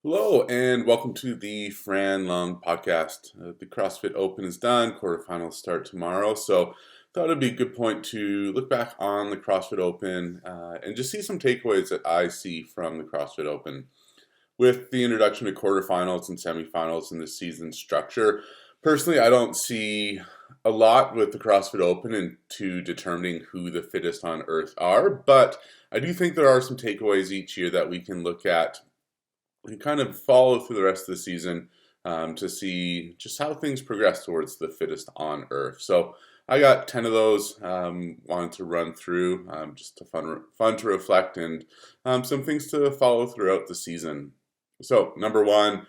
Hello and welcome to the Fran Lung podcast. The CrossFit Open is done. Quarterfinals start tomorrow, so thought it'd be a good point to look back on the CrossFit Open and just see some takeaways that I see from the CrossFit Open. With the introduction to quarterfinals and semifinals in the season structure, personally, I don't see a lot with the CrossFit Open into determining who the fittest on earth are, but I do think there are some takeaways each year that we can look at and kind of follow through the rest of the season to see just how things progress towards the fittest on earth. So I got 10 of those, wanted to run through, just fun to reflect and some things to follow throughout the season. So number one,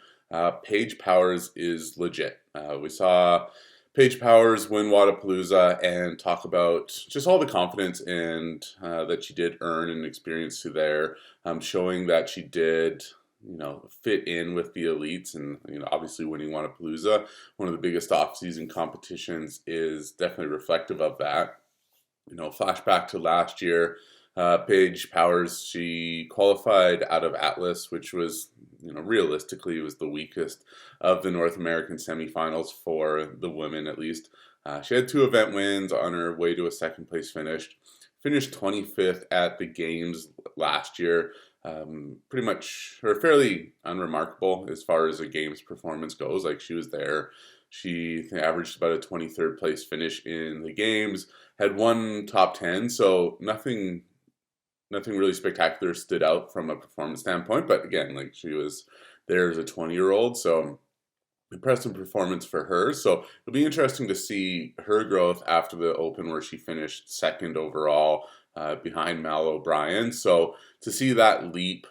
Paige Powers is legit. We saw Paige Powers win Wadapalooza and talk about just all the confidence and that she did earn and experience through there, showing that she did fit in with the elites and, obviously winning Wadapalooza, one of the biggest off-season competitions, is definitely reflective of that. Flashback to last year, Paige Powers, she qualified out of Atlas, which was, realistically was the weakest of the North American semifinals for the women, at least. She had 2 event wins on her way to a second place finish. Finished 25th at the games last year. Pretty much, or fairly unremarkable as far as a games performance goes. Like, she was there. She averaged about a 23rd place finish in the games, had one top 10, so nothing really spectacular stood out from a performance standpoint. But again, like, she was there as a 20-year-old, so impressive performance for her. So it'll be interesting to see her growth after the Open, where she finished second overall behind Mal O'Brien. So to see that leap,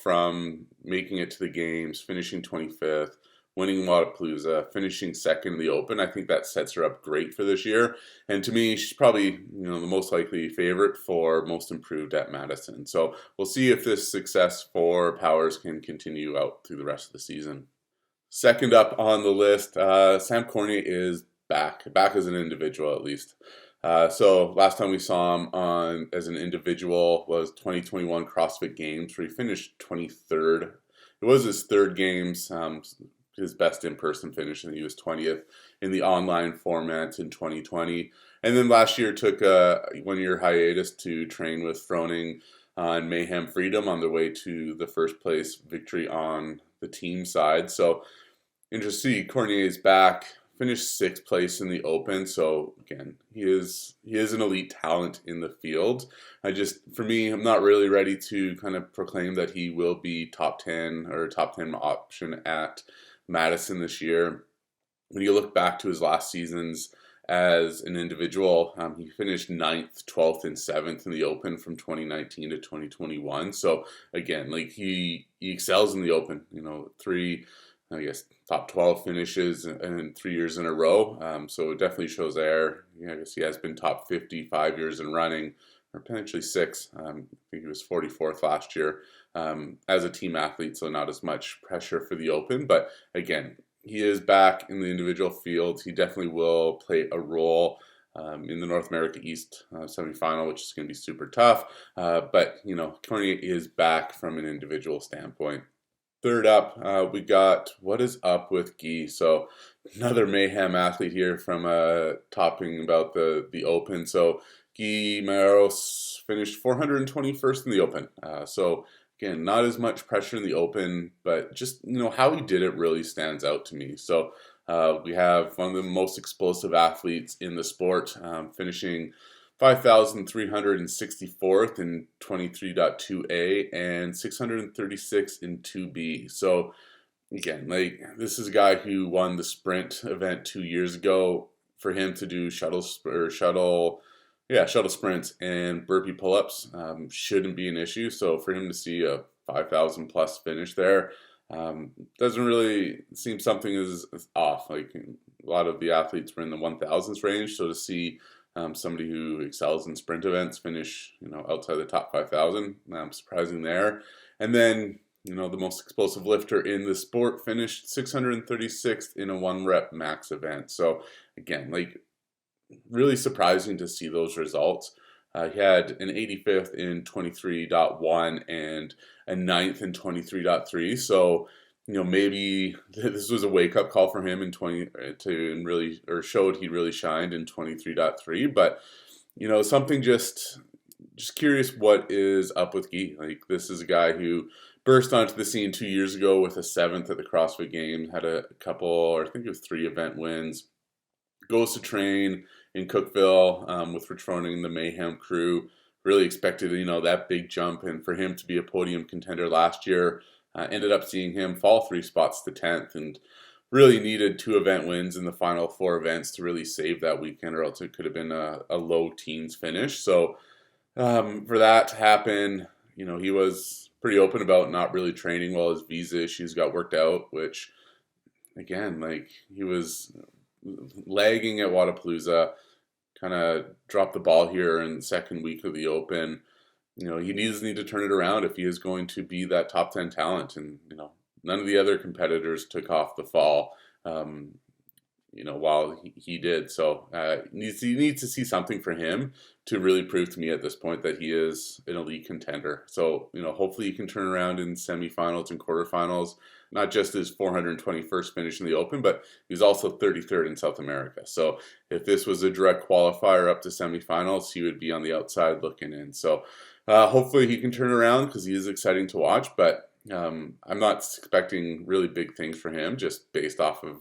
from making it to the games, finishing 25th, winning Wadapalooza, finishing second in the Open, I think that sets her up great for this year. And to me, she's probably, the most likely favorite for most improved at Madison. So we'll see if this success for Powers can continue out through the rest of the season. Second up on the list, Sam Cournoyer is back as an individual at least. So last time we saw him as an individual was 2021 CrossFit Games, where he finished 23rd. It was his third games, his best in-person finish, and he was 20th in the online format in 2020. And then last year took a one-year hiatus to train with Froning and Mayhem Freedom on their way to the first place victory on the team side. So interesting to see Cournoyer is back, finished 6th place in the Open. So again, he is an elite talent in the field. For me, I'm not really ready to kind of proclaim that he will be top 10 or top 10 option at Madison this year. When you look back to his last seasons as an individual, he finished 9th, 12th, and 7th in the Open from 2019 to 2021. So again, like, he excels in the Open. 3, top 12 finishes in 3 years in a row. So it definitely shows there. I guess he has been top 50 5 years in running, or potentially 6. I think he was 44th last year as a team athlete, so not as much pressure for the Open. But again, he is back in the individual field. He definitely will play a role in the North America East semifinal, which is going to be super tough. But Cournoyer is back from an individual standpoint. Third up, we got What Is Up with Guy. So another mayhem athlete here from talking about the Open. So Guy Maros finished 421st in the Open. So again, not as much pressure in the Open, but just how he did it really stands out to me. So we have one of the most explosive athletes in the sport, finishing 5,364th in 23.2A and 636 in 2B. So again, like, this is a guy who won the sprint event 2 years ago. For him to do shuttle sprints and burpee pull-ups shouldn't be an issue. So for him to see a 5,000 plus finish there doesn't really seem something is off. Like, a lot of the athletes were in the 1,000s range, so to see somebody who excels in sprint events finish, outside the top 5,000, surprising there. And then, the most explosive lifter in the sport finished 636th in a 1-rep max event. So again, like, really surprising to see those results. He had an 85th in 23.1 and a 9th in 23.3. So, maybe this was a wake-up call for him in 20 to really, or showed he really shined in 23.3. But, something just curious what is up with Guy. Like, this is a guy who burst onto the scene 2 years ago with a 7th at the CrossFit Games, had a couple, or I think it was 3 event wins, goes to train in Cookeville with returning the Mayhem crew. Really expected, that big jump, and for him to be a podium contender last year. Ended up seeing him fall 3 spots to 10th, and really needed 2 event wins in the final 4 events to really save that weekend, or else it could have been a low teens finish. So for that to happen, he was pretty open about not really training while his visa issues got worked out, which, again, like, he was lagging at Wodapalooza, kind of dropped the ball here in the second week of the Open. He needs to turn it around if he is going to be that top 10 talent. And, none of the other competitors took off the fall, while he did. So you need to see something for him to really prove to me at this point that he is an elite contender. So, hopefully he can turn around in semifinals and quarterfinals, not just his 421st finish in the Open, but he was also 33rd in South America. So if this was a direct qualifier up to semifinals, he would be on the outside looking in. So hopefully he can turn around, because he is exciting to watch, but I'm not expecting really big things for him, just based off of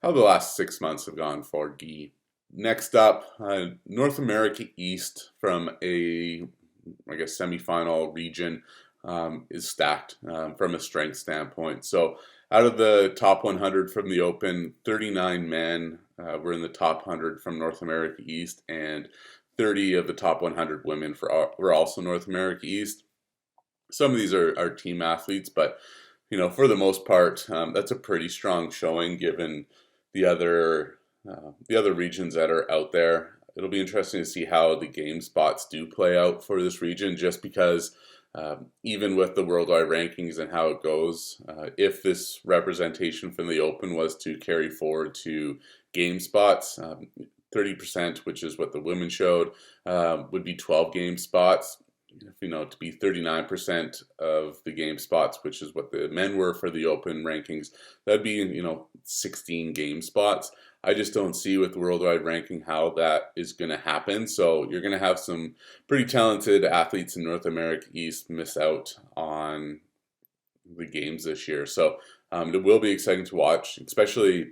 how the last 6 months have gone for Guy. Next up, North America East from a, semifinal region is stacked from a strength standpoint. So out of the top 100 from the Open, 39 men were in the top 100 from North America East, and 30 of the top 100 women were also North America East. Some of these are team athletes, but for the most part, that's a pretty strong showing given the other regions that are out there. It'll be interesting to see how the game spots do play out for this region, just because even with the worldwide rankings and how it goes, if this representation from the Open was to carry forward to game spots, 30%, which is what the women showed, would be 12 game spots. To be 39% of the game spots, which is what the men were for the Open rankings, that'd be, 16 game spots. I just don't see with the worldwide ranking how that is going to happen. So you're going to have some pretty talented athletes in North America East miss out on the games this year. So it will be exciting to watch, especially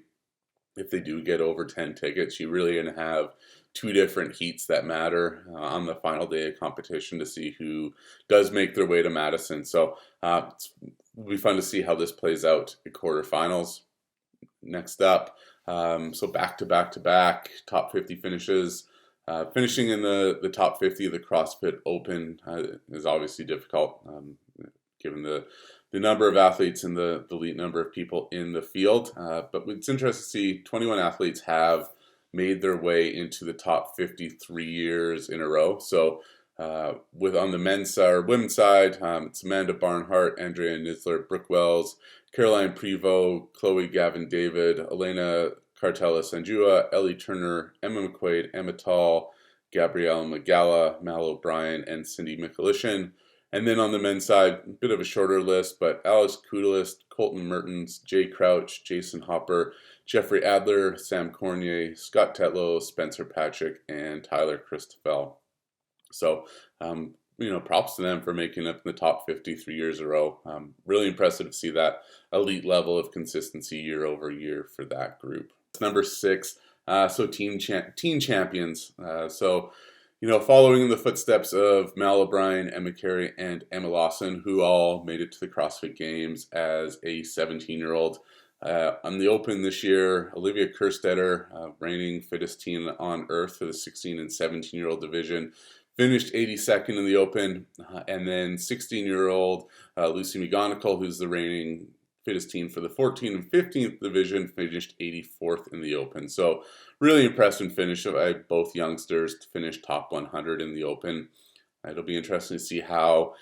if they do get over 10 tickets. You're really going to have 2 different heats that matter on the final day of competition to see who does make their way to Madison. So it'll be fun to see how this plays out in quarterfinals. Next up, so back to back top 50 finishes. Finishing in the top 50 of the CrossFit Open is obviously difficult, given the number of athletes and the elite number of people in the field. But it's interesting to see 21 athletes have made their way into the top 50 3 years in a row. So with on the men's side or women's side, it's Amanda Barnhart, Andrea Nisler, Brooke Wells, Caroline Prevost, Chloe Gavin David, Elena Cartella Sanjua, Ellie Turner, Emma McQuaid, Emma Tall, Gabrielle Magala, Mal O'Brien, and Cindy Michelishin. And then on the men's side, a bit of a shorter list, but Alex Kudelis, Colton Mertens, Jay Crouch, Jason Hopper, Jeffrey Adler, Sam Cournoyer, Scott Tetlow, Spencer Patrick, and Tyler Christoffel. So, props to them for making up in the top 50 3 years in a row. Really impressive to see that elite level of consistency year over year for that group. Number 6, so teen champions. Following in the footsteps of Mal O'Brien, Emma Carey, and Emma Lawson, who all made it to the CrossFit Games as a 17-year-old. On the Open this year, Olivia Kerstetter, reigning fittest teen on earth for the 16 and 17-year-old division, finished 82nd in the Open. And then 16-year-old Lucy McGonigal, who's the reigning fittest teen for the 14 and 15th division, finished 84th in the Open. So really impressive finish by both youngsters to finish top 100 in the Open. It'll be interesting to see how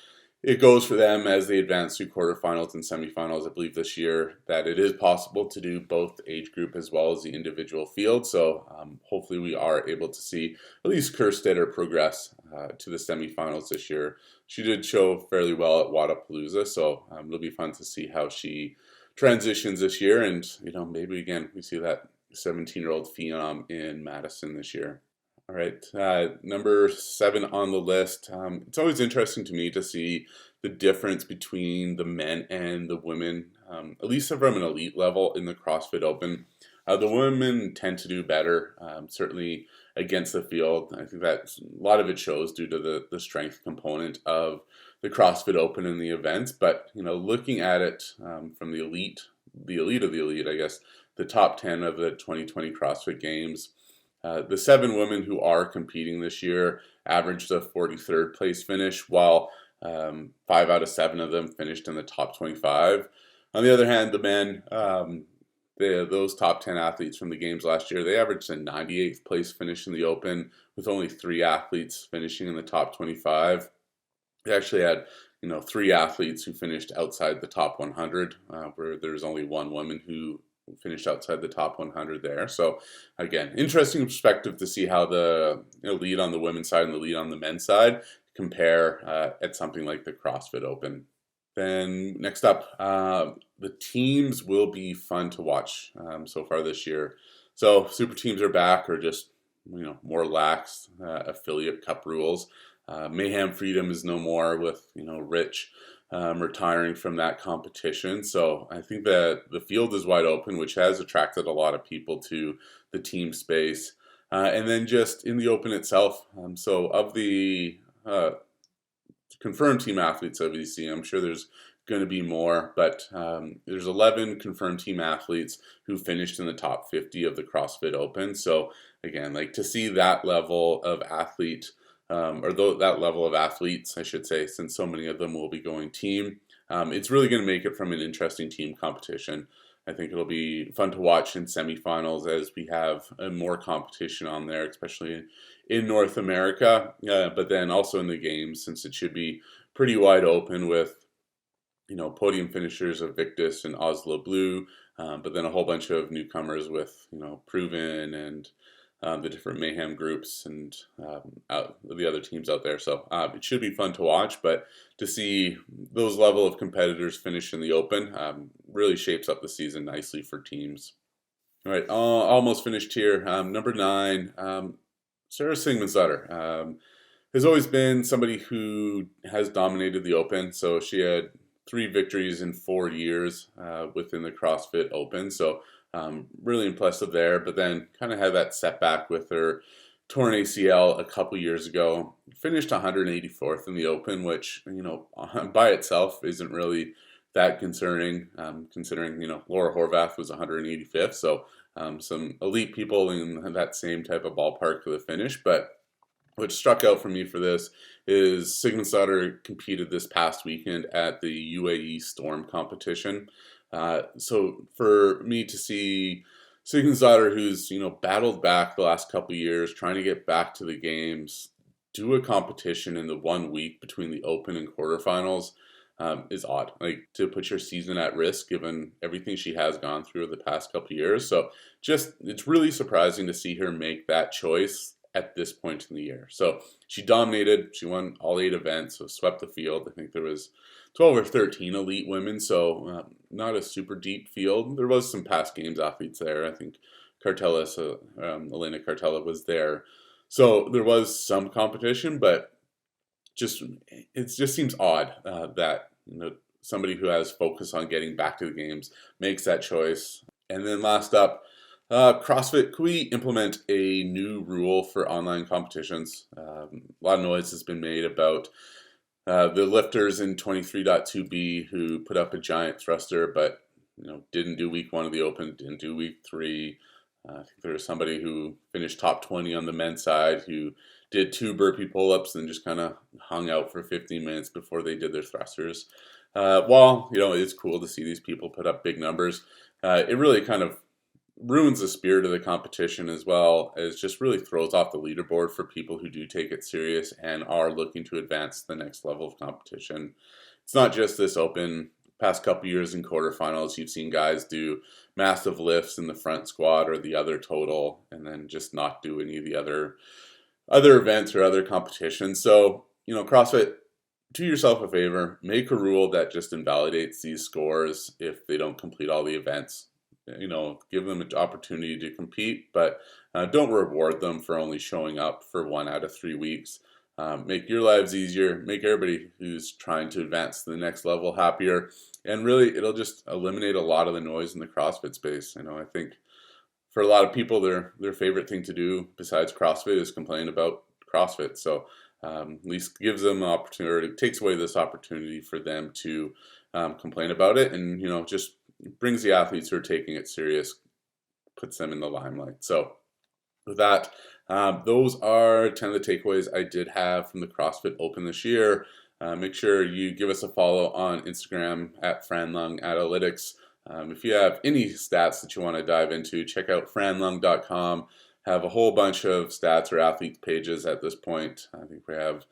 it goes for them as they advance through quarterfinals and semifinals. I believe this year that it is possible to do both the age group as well as the individual field. So hopefully we are able to see at least Kerstetter progress to the semifinals this year. She did show fairly well at Wadapalooza, so it'll be fun to see how she transitions this year. And, maybe again, we see that 17-year-old phenom in Madison this year. All right, number 7 on the list. It's always interesting to me to see the difference between the men and the women, at least from an elite level in the CrossFit Open. The women tend to do better, certainly against the field. I think that a lot of it shows due to the strength component of the CrossFit Open and the events. But looking at it from the elite of the elite, I guess, the top 10 of the 2020 CrossFit Games. The 7 women who are competing this year averaged a 43rd place finish, while 5 out of 7 of them finished in the top 25. On the other hand, the men, those top 10 athletes from the games last year, they averaged a 98th place finish in the Open, with only 3 athletes finishing in the top 25. They actually had 3 athletes who finished outside the top 100, where there's only 1 woman who finished outside the top 100 there. So again, interesting perspective to see how the lead on the women's side and the lead on the men's side compare at something like the CrossFit Open. Then next up, the teams will be fun to watch so far this year. So super teams are back, or just more lax affiliate cup rules. Mayhem Freedom is no more, with Rich retiring from that competition. So I think that the field is wide open, which has attracted a lot of people to the team space. And then just in the Open itself, so of the confirmed team athletes of EC, I'm sure there's going to be more, but there's 11 confirmed team athletes who finished in the top 50 of the CrossFit Open. So again, to see that level of athlete, that level of athletes, I should say, since so many of them will be going team, it's really going to make it from an interesting team competition. I think it'll be fun to watch in semifinals, as we have more competition on there, especially in North America, but then also in the games, since it should be pretty wide open with podium finishers of Victus and Oslo Blue, but then a whole bunch of newcomers with Proven and the different Mayhem groups and the other teams out there. So it should be fun to watch, but to see those level of competitors finish in the Open really shapes up the season nicely for teams. All right, almost finished here. Number 9, Sara Sigmundsdottir has always been somebody who has dominated the Open. So she had 3 victories in 4 years within the CrossFit Open. So really impressive there, but then kind of had that setback with her torn ACL a couple years ago. Finished 184th in the Open, which by itself isn't really that concerning, considering Laura Horvath was 185th. So some elite people in that same type of ballpark for the finish. But what struck out for me for this is Sigmundsdottir competed this past weekend at the UAE Storm competition. So for me to see Sigmundsdottir, who's battled back the last couple of years, trying to get back to the games, do a competition in the 1 week between the Open and quarterfinals is odd. To put your season at risk, given everything she has gone through the past couple of years. So it's really surprising to see her make that choice at this point in the year. So she dominated. She won all 8 events, so swept the field. I think there was 12 or 13 elite women, so not a super deep field. There was some past games athletes there. I think Elena Cartella was there. So there was some competition, but it just seems odd that somebody who has focus on getting back to the games makes that choice. And then last up, CrossFit, could we implement a new rule for online competitions? A lot of noise has been made about the lifters in 23.2b who put up a giant thruster, but didn't do week 1 of the Open, didn't do week 3. I think there was somebody who finished top 20 on the men's side who did 2 burpee pull-ups and just kind of hung out for 15 minutes before they did their thrusters. While it's cool to see these people put up big numbers, it really kind of ruins the spirit of the competition as well as just really throws off the leaderboard for people who do take it serious and are looking to advance to the next level of competition. It's not just this open. Past couple years in quarterfinals, you've seen guys do massive lifts in the front squat or the other total, and then just not do any of the other events or other competitions. So, CrossFit, do yourself a favor, make a rule that just invalidates these scores if they don't complete all the events. Give them an opportunity to compete, but don't reward them for only showing up for 1 out of 3 weeks. Make your lives easier, make everybody who's trying to advance to the next level happier, and really it'll just eliminate a lot of the noise in the CrossFit space. I think for a lot of people, their favorite thing to do besides CrossFit is complain about CrossFit. So at least gives them an opportunity, takes away this opportunity for them to complain about it, and just brings the athletes who are taking it serious, puts them in the limelight. So with that, those are 10 of the takeaways I did have from the CrossFit Open this year. Make sure you give us a follow on Instagram at Franlung Analytics. If you have any stats that you want to dive into, check out franlung.com. Have a whole bunch of stats or athlete pages at this point. I think we have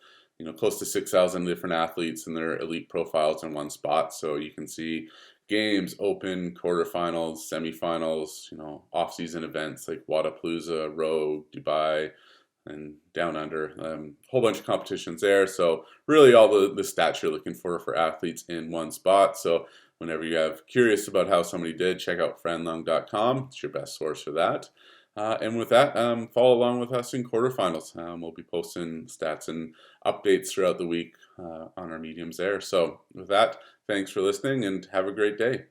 close to 6,000 different athletes and their elite profiles in one spot, so you can see games, open, quarterfinals, semifinals, off-season events like Wadapalooza, Rogue, Dubai, and Down Under. Whole bunch of competitions there. So really all the stats you're looking for athletes in one spot. So whenever you have curious about how somebody did, check out friendlung.com. It's your best source for that. And with that, follow along with us in quarterfinals. We'll be posting stats and updates throughout the week on our mediums there. So with that, thanks for listening and have a great day.